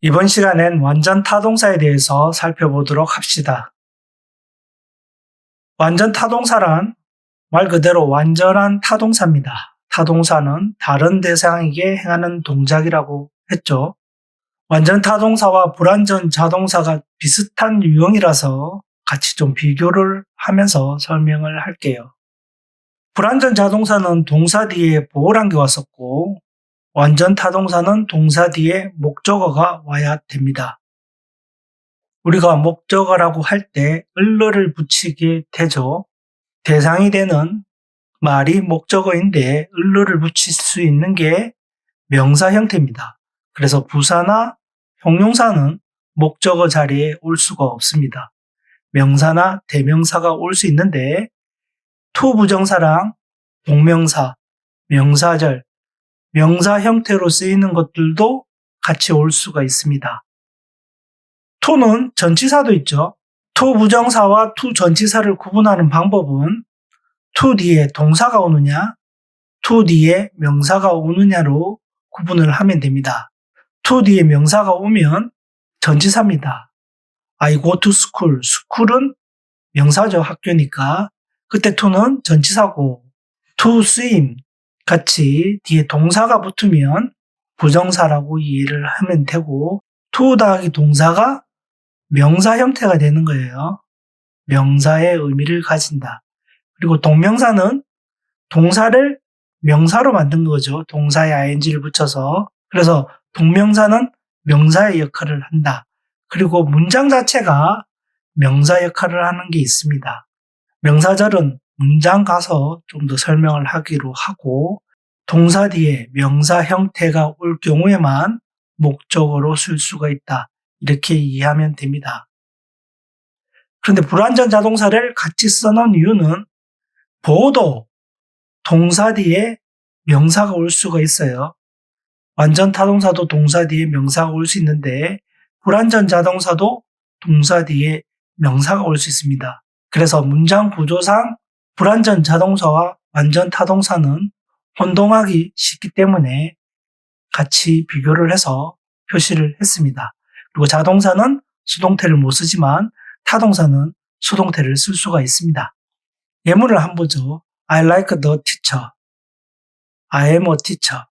이번 시간엔 완전 타동사에 대해서 살펴보도록 합시다. 완전 타동사란 말 그대로 완전한 타동사입니다. 타동사는 다른 대상에게 행하는 동작이라고 했죠. 완전 타동사와 불완전 자동사가 비슷한 유형이라서 같이 좀 비교를 하면서 설명을 할게요. 불완전 자동사는 동사 뒤에 보호란계가 썼고 완전 타동사는 동사 뒤에 목적어가 와야 됩니다. 우리가 목적어라고 할 때 을러를 붙이게 되죠. 대상이 되는 말이 목적어인데 을러를 붙일 수 있는 게 명사 형태입니다. 그래서 부사나 형용사는 목적어 자리에 올 수가 없습니다. 명사나 대명사가 올 수 있는데 투부정사랑 동명사, 명사절, 명사 형태로 쓰이는 것들도 같이 올 수가 있습니다. 투는 전치사도 있죠. 투 부정사와 투 전치사를 구분하는 방법은 투 뒤에 동사가 오느냐, 투 뒤에 명사가 오느냐로 구분을 하면 됩니다. 투 뒤에 명사가 오면 전치사입니다. I go to school. school은 명사죠. 학교니까. 그때 투는 전치사고 to swim 같이 뒤에 동사가 붙으면 부정사라고 이해를 하면 되고 to 더하기 동사가 명사 형태가 되는 거예요. 명사의 의미를 가진다. 그리고 동명사는 동사를 명사로 만든 거죠. 동사에 ing를 붙여서. 그래서 동명사는 명사의 역할을 한다. 그리고 문장 자체가 명사 역할을 하는 게 있습니다. 명사절은 문장 가서 좀 더 설명을 하기로 하고 동사 뒤에 명사 형태가 올 경우에만 목적어로 쓸 수가 있다. 이렇게 이해하면 됩니다. 그런데 불완전 자동사를 같이 써놓은 이유는 보호도 동사 뒤에 명사가 올 수가 있어요. 완전 타동사도 동사 뒤에 명사가 올 수 있는데 불완전 자동사도 동사 뒤에 명사가 올 수 있습니다. 그래서 문장 구조상 불완전 자동사와 완전 타동사는 혼동하기 쉽기 때문에 같이 비교를 해서 표시를 했습니다. 그리고 자동사는 수동태를 못 쓰지만 타동사는 수동태를 쓸 수가 있습니다. 예문을 한번 보죠. I like the teacher. I am a teacher.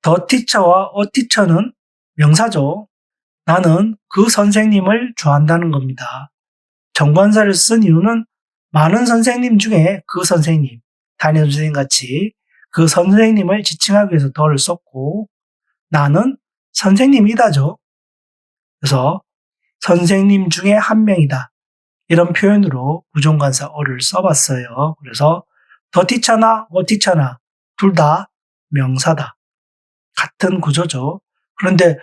The teacher와 a teacher는 명사죠. 나는 그 선생님을 좋아한다는 겁니다. 정관사를 쓴 이유는 많은 선생님 중에 그 선생님, 담임선생님 같이 그 선생님을 지칭하기 위해서 더를 썼고 나는 선생님이다죠. 그래서 선생님 중에 한 명이다. 이런 표현으로 부정관사 어를 써봤어요. 그래서 the teacher나 a teacher나 둘 다 명사다. 같은 구조죠. 그런데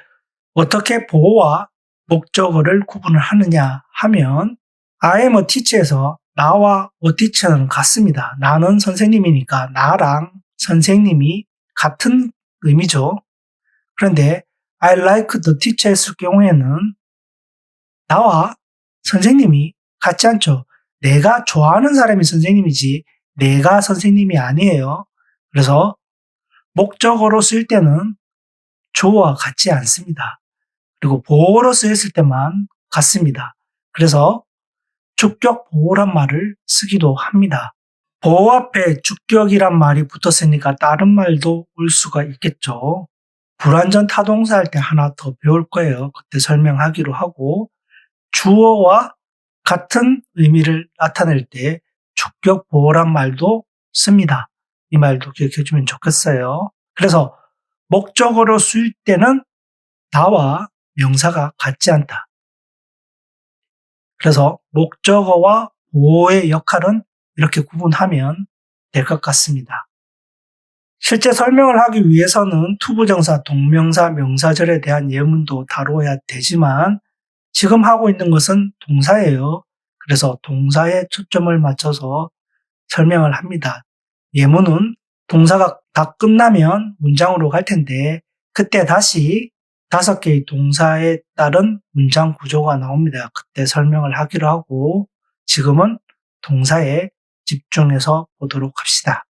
어떻게 보호와 목적어를 구분을 하느냐 하면 I am a teacher에서 나와 a teacher는 같습니다. 나는 선생님이니까 나랑 선생님이 같은 의미죠. 그런데 I like the teacher 했을 경우에는 나와 선생님이 같지 않죠. 내가 좋아하는 사람이 선생님이지 내가 선생님이 아니에요. 그래서 목적어로 쓸 때는 주어와 같지 않습니다. 그리고 보호로 쓰였을 때만 같습니다. 그래서 주격 보호란 말을 쓰기도 합니다. 보호 앞에 주격이란 말이 붙었으니까 다른 말도 올 수가 있겠죠. 불완전 타동사 할 때 하나 더 배울 거예요. 그때 설명하기로 하고 주어와 같은 의미를 나타낼 때 주격 보호란 말도 씁니다. 이 말도 기억해 주면 좋겠어요. 그래서 목적어로 쓸 때는 나와 명사가 같지 않다. 그래서 목적어와 보호의 역할은 이렇게 구분하면 될 것 같습니다. 실제 설명을 하기 위해서는 투부정사, 동명사, 명사절에 대한 예문도 다루어야 되지만 지금 하고 있는 것은 동사예요. 그래서 동사에 초점을 맞춰서 설명을 합니다. 예문은 동사가 다 끝나면 문장으로 갈 텐데 그때 다시 5개의 동사에 따른 문장 구조가 나옵니다. 그때 설명을 하기로 하고 지금은 동사에 집중해서 보도록 합시다.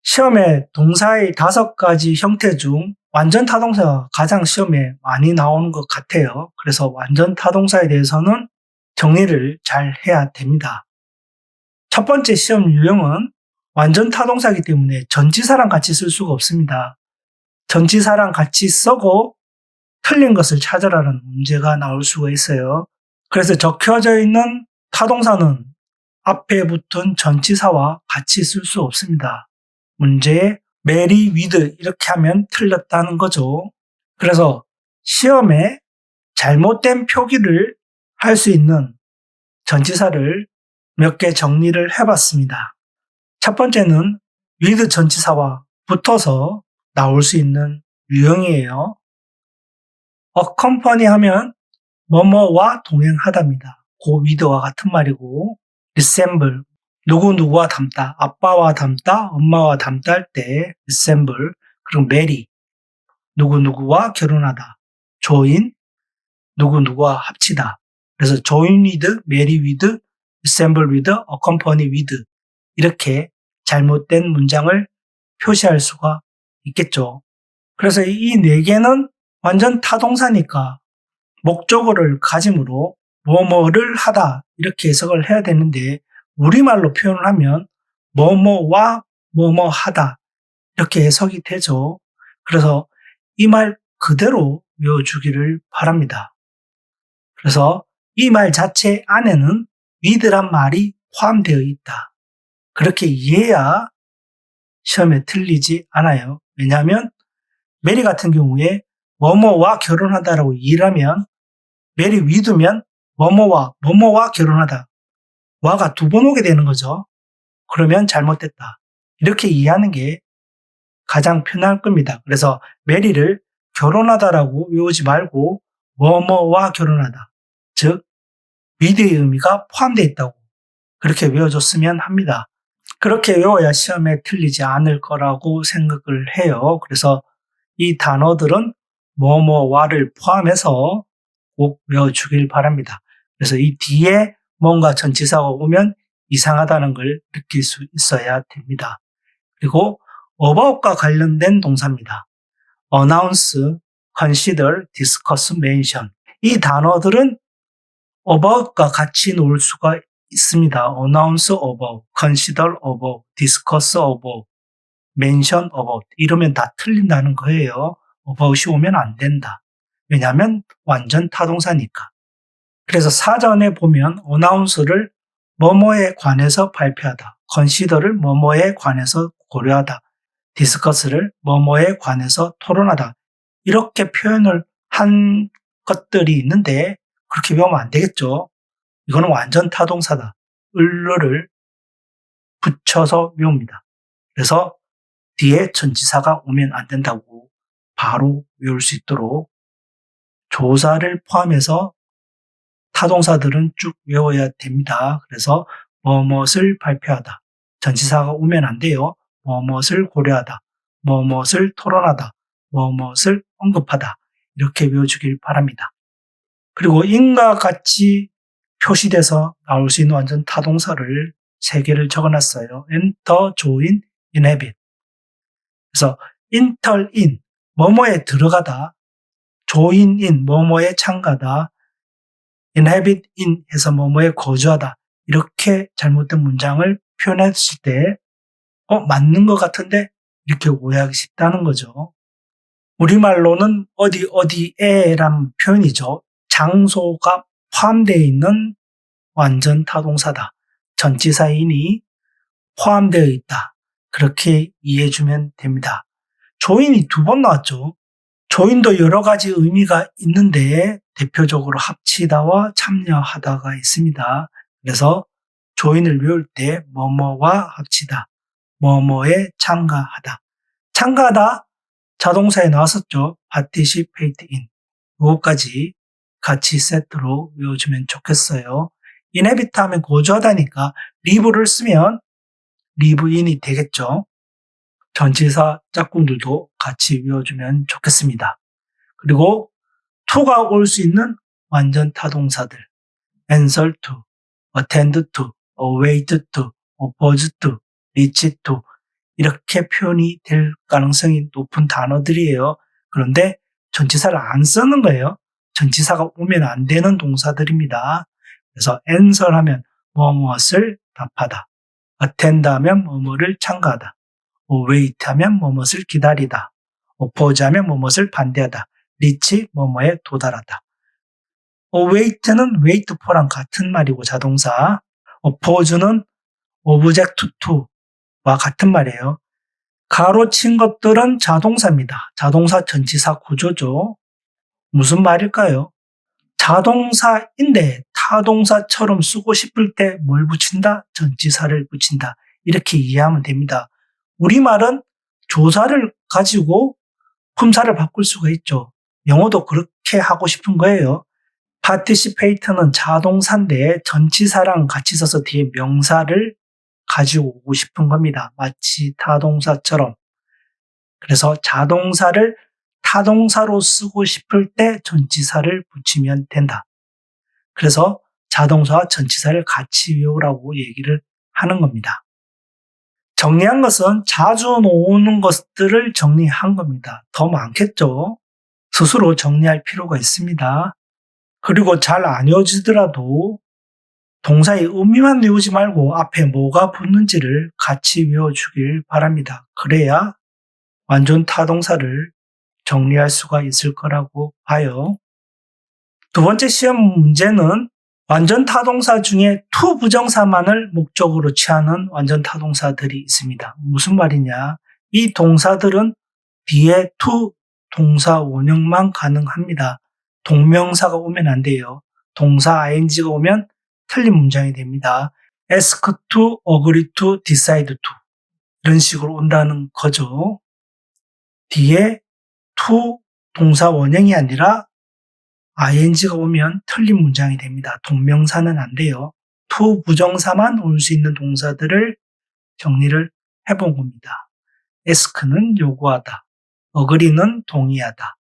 시험에 동사의 5가지 형태 중 완전 타동사가 가장 시험에 많이 나오는 것 같아요. 그래서 완전 타동사에 대해서는 정리를 잘 해야 됩니다. 첫 번째 시험 유형은 완전 타동사이기 때문에 전치사랑 같이 쓸 수가 없습니다. 전치사랑 같이 쓰고 틀린 것을 찾으라는 문제가 나올 수가 있어요. 그래서 적혀져 있는 타동사는 앞에 붙은 전치사와 같이 쓸 수 없습니다. 문제에 marry with 이렇게 하면 틀렸다는 거죠. 그래서 시험에 잘못된 표기를 할 수 있는 전치사를 몇 개 정리를 해봤습니다. 첫 번째는 with 전치사와 붙어서 나올 수 있는 유형이에요. accompany 하면 뭐뭐와 동행하다입니다. 그 with와 같은 말이고 resemble 누구누구와 닮다, 아빠와 닮다, 엄마와 닮다 할 때 resemble, 그리고 marry 누구누구와 결혼하다, join 누구누구와 합치다. 그래서 join with, marry with, resemble with, accompany with 이렇게 잘못된 문장을 표시할 수가 있겠죠. 그래서 이 네 개는 완전 타동사니까 목적어를 가짐으로 뭐뭐를 하다 이렇게 해석을 해야 되는데 우리말로 표현을 하면 뭐뭐와 뭐뭐 하다 이렇게 해석이 되죠. 그래서 이 말 그대로 외워주기를 바랍니다. 그래서 이 말 자체 안에는 with란 말이 포함되어 있다. 그렇게 이해해야 시험에 틀리지 않아요. 왜냐하면 메리 같은 경우에 뭐뭐와 결혼하다라고 이해를 하면 메리 with면 뭐뭐와 결혼하다. 와가 두 번 오게 되는 거죠. 그러면 잘못됐다. 이렇게 이해하는 게 가장 편할 겁니다. 그래서 메리를 결혼하다라고 외우지 말고 뭐뭐와 결혼하다. 즉 with의 의미가 포함되어 있다고 그렇게 외워줬으면 합니다. 그렇게 외워야 시험에 틀리지 않을 거라고 생각을 해요. 그래서 이 단어들은 뭐뭐와를 포함해서 꼭 외워주길 바랍니다. 그래서 이 뒤에 뭔가 전치사가 오면 이상하다는 걸 느낄 수 있어야 됩니다. 그리고 about과 관련된 동사입니다. announce, consider, discuss, mention. 이 단어들은 about과 같이 놓을 수가 있습니다. announce about, consider about, discuss about, mention about 이러면 다 틀린다는 거예요. about이 오면 안 된다. 왜냐하면 완전 타동사니까. 그래서 사전에 보면 announce를 뭐뭐에 관해서 발표하다, consider를 뭐뭐에 관해서 고려하다, discuss를 뭐뭐에 관해서 토론하다 이렇게 표현을 한 것들이 있는데 그렇게 배우면 안 되겠죠. 이거는 완전 타동사다. 을를 붙여서 외웁니다. 그래서 뒤에 전치사가 오면 안 된다고 바로 외울 수 있도록 조사를 포함해서 타동사들은 쭉 외워야 됩니다. 그래서 뭐뭇을 발표하다. 전치사가 오면 안 돼요. 뭐뭇을 고려하다. 뭐뭇을 토론하다. 뭐뭇을 언급하다. 이렇게 외워주길 바랍니다. 그리고 in과 같이 표시돼서 나올 수 있는 완전 타동사를 3개를 적어놨어요. enter, join, inhabit. 그래서 enter in, 뭐뭐에 들어가다, join in, 뭐뭐에 참가하다, inhabit in 해서 뭐뭐에 거주하다. 이렇게 잘못된 문장을 표현했을 때 맞는 것 같은데 이렇게 오해하기 쉽다는 거죠. 우리말로는 어디에란 표현이죠. 장소가 포함되어 있는 완전 타동사다. 전치사인이 포함되어 있다. 그렇게 이해해주면 됩니다. 조인이 2번 나왔죠. 조인도 여러 가지 의미가 있는데 대표적으로 합치다와 참여하다가 있습니다. 그래서 조인을 외울 때 뭐뭐와 합치다, 뭐뭐에 참가하다. 참가하다 자동사에 나왔었죠. participate in. 이것까지 같이 세트로 외워주면 좋겠어요. inhabit 하면 거주하다니까 live를 쓰면 live in이 되겠죠. 전치사 짝꿍들도 같이 외워주면 좋겠습니다. 그리고 to가 올 수 있는 완전 타동사들 answer to, attend to, await to, oppose to, reach to 이렇게 표현이 될 가능성이 높은 단어들이에요. 그런데 전치사를 안 쓰는 거예요. 전치사가 오면 안 되는 동사들입니다. 그래서 answer 하면 뭐뭇을 답하다. attend 하면 뭐뭐를 참가하다. wait 하면 뭐뭇을 기다리다. oppose 하면 뭐뭇을 반대하다. reach 뭐뭐에 도달하다. await는 wait for랑 같은 말이고 자동사. oppose는 object to와 같은 말이에요. 가로친 것들은 자동사입니다. 자동사 전치사 구조죠. 무슨 말일까요? 자동사인데 타동사처럼 쓰고 싶을 때 뭘 붙인다? 전치사를 붙인다. 이렇게 이해하면 됩니다. 우리말은 조사를 가지고 품사를 바꿀 수가 있죠. 영어도 그렇게 하고 싶은 거예요. participate는 자동사인데 전치사랑 같이 써서 뒤에 명사를 가지고 오고 싶은 겁니다. 마치 타동사처럼. 그래서 자동사를 타동사로 쓰고 싶을 때 전치사를 붙이면 된다. 그래서 자동사와 전치사를 같이 외우라고 얘기를 하는 겁니다. 정리한 것은 자주 나오는 것들을 정리한 겁니다. 더 많겠죠? 스스로 정리할 필요가 있습니다. 그리고 잘 안 외워지더라도 동사의 의미만 외우지 말고 앞에 뭐가 붙는지를 같이 외워주길 바랍니다. 그래야 완전 타동사를 정리할 수가 있을 거라고 봐요. 두 번째 시험 문제는 완전 타동사 중에 to 부정사만을 목적으로 취하는 완전 타동사들이 있습니다. 무슨 말이냐? 이 동사들은 뒤에 to 동사 원형만 가능합니다. 동명사가 오면 안 돼요. 동사 ing가 오면 틀린 문장이 됩니다. ask to, agree to, decide to 이런 식으로 온다는 거죠. 뒤에 to 동사 원형이 아니라 ing가 오면 틀린 문장이 됩니다. 동명사는 안 돼요. to 부정사만 올 수 있는 동사들을 정리를 해본 겁니다. ask는 요구하다, agree는 동의하다,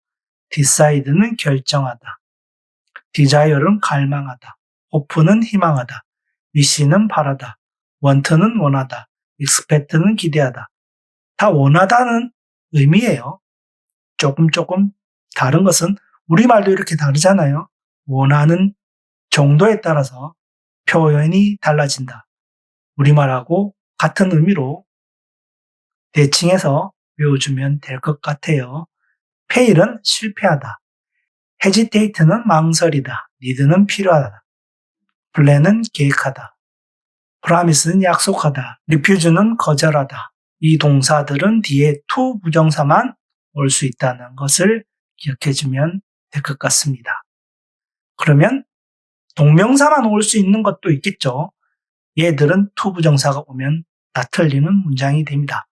decide는 결정하다, desire는 갈망하다, hope는 희망하다, wish는 바라다, want는 원하다, expect는 기대하다. 다 원하다는 의미예요. 조금 다른 것은 우리말도 이렇게 다르잖아요. 원하는 정도에 따라서 표현이 달라진다. 우리말하고 같은 의미로 대칭해서 외워주면 될 것 같아요. fail은 실패하다. hesitate는 망설이다. need는 필요하다. plan은 계획하다. promise는 약속하다. refuse는 거절하다. 이 동사들은 뒤에 to 부정사만 올 수 있다는 것을 기억해주면 될 것 같습니다. 그러면 동명사만 올 수 있는 것도 있겠죠. 얘들은 to 부정사가 오면 다 틀리는 문장이 됩니다.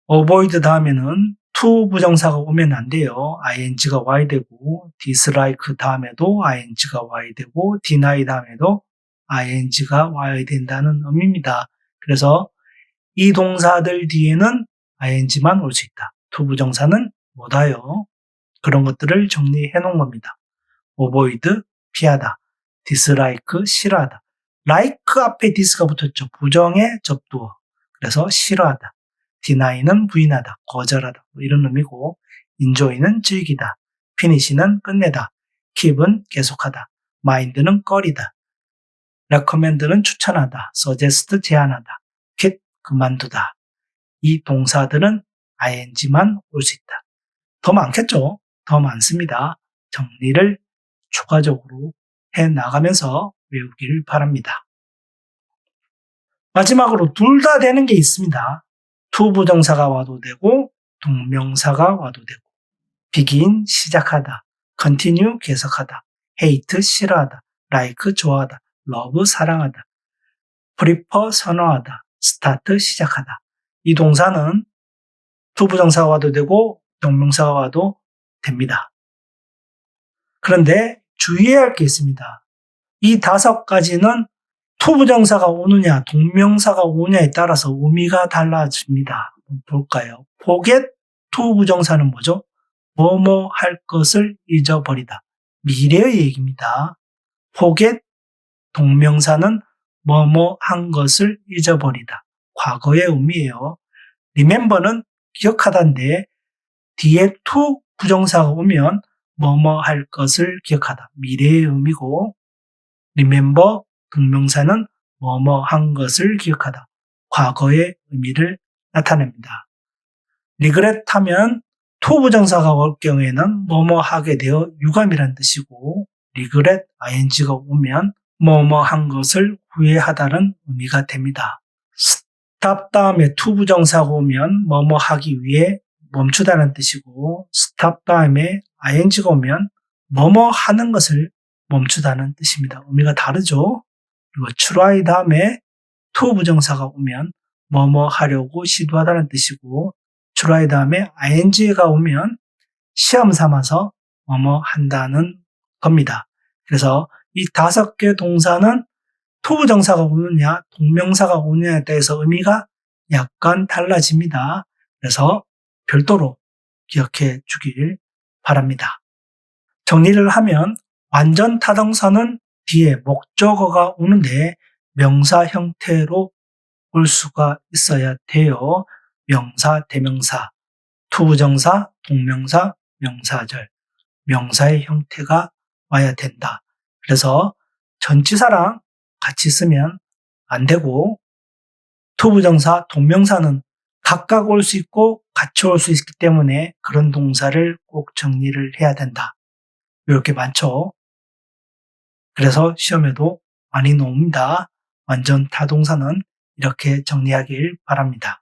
avoid 다음에는 to 부정사가 오면 안 돼요. ing가 와야 되고 dislike 다음에도 ing가 와야 되고 deny 다음에도 ing가 와야 된다는 의미입니다. 그래서 이 동사들 뒤에는 ing만 올 수 있다. to 부정사는 못 와요. 그런 것들을 정리해 놓은 겁니다. avoid, 피하다. dislike, 싫어하다. like 앞에 this가 붙었죠. 부정의 접두어. 그래서 싫어하다. deny는 부인하다, 거절하다 뭐 이런 의미고 enjoy는 즐기다, finish는 끝내다, keep은 계속하다, mind는 꺼리다, recommend는 추천하다, suggest 제안하다, quit 그만두다. 이 동사들은 ing만 올 수 있다. 더 많겠죠? 더 많습니다. 정리를 추가적으로 해 나가면서 외우기를 바랍니다. 마지막으로 둘 다 되는 게 있습니다. to 부정사가 와도 되고 동명사가 와도 되고 begin 시작하다, continue 계속하다, hate 싫어하다, like 좋아하다, love 사랑하다, prefer 선호하다, start 시작하다. 이 동사는 to 부정사가 와도 되고 동명사가 와도 됩니다. 그런데 주의해야 할 게 있습니다. 이 5가지는 to 부정사가 오느냐 동명사가 오느냐에 따라서 의미가 달라집니다. 볼까요? forget to 부정사는 뭐죠? 뭐뭐 할 것을 잊어버리다. 미래의 얘기입니다. forget 동명사는 뭐뭐 한 것을 잊어버리다. 과거의 의미예요. remember는 기억하다인데 뒤에 to 부정사가 오면 뭐뭐 할 것을 기억하다. 미래의 의미고 remember 동명사는 뭐뭐 한 것을 기억하다. 과거의 의미를 나타냅니다. regret 하면 to 부정사가 올 경우에는 뭐뭐 하게 되어 유감이란 뜻이고 regret ing가 오면 뭐뭐 한 것을 후회하다는 의미가 됩니다. stop 다음에 to 부정사가 오면 뭐뭐 하기 위해 멈추다는 뜻이고 stop 다음에 ing가 오면 뭐뭐 하는 것을 멈추다는 뜻입니다. 의미가 다르죠? 그리고 try 다음에 to 부정사가 오면 뭐뭐 하려고 시도하다는 뜻이고 try 다음에 ing가 오면 시험 삼아서 뭐뭐 한다는 겁니다. 그래서 이 5개 동사는 to 부정사가 오느냐 동명사가 오느냐에 대해서 의미가 약간 달라집니다. 그래서 별도로 기억해 주길 바랍니다. 정리를 하면 완전 타동사는 뒤에 목적어가 오는데 명사 형태로 올 수가 있어야 돼요. 명사, 대명사, 투부정사, 동명사, 명사절, 명사의 형태가 와야 된다. 그래서 전치사랑 같이 쓰면 안 되고 투부정사, 동명사는 각각 올 수 있고 같이 올 수 있기 때문에 그런 동사를 꼭 정리를 해야 된다. 이렇게 많죠. 그래서 시험에도 많이 나옵니다. 완전 타동사는 이렇게 정리하길 바랍니다.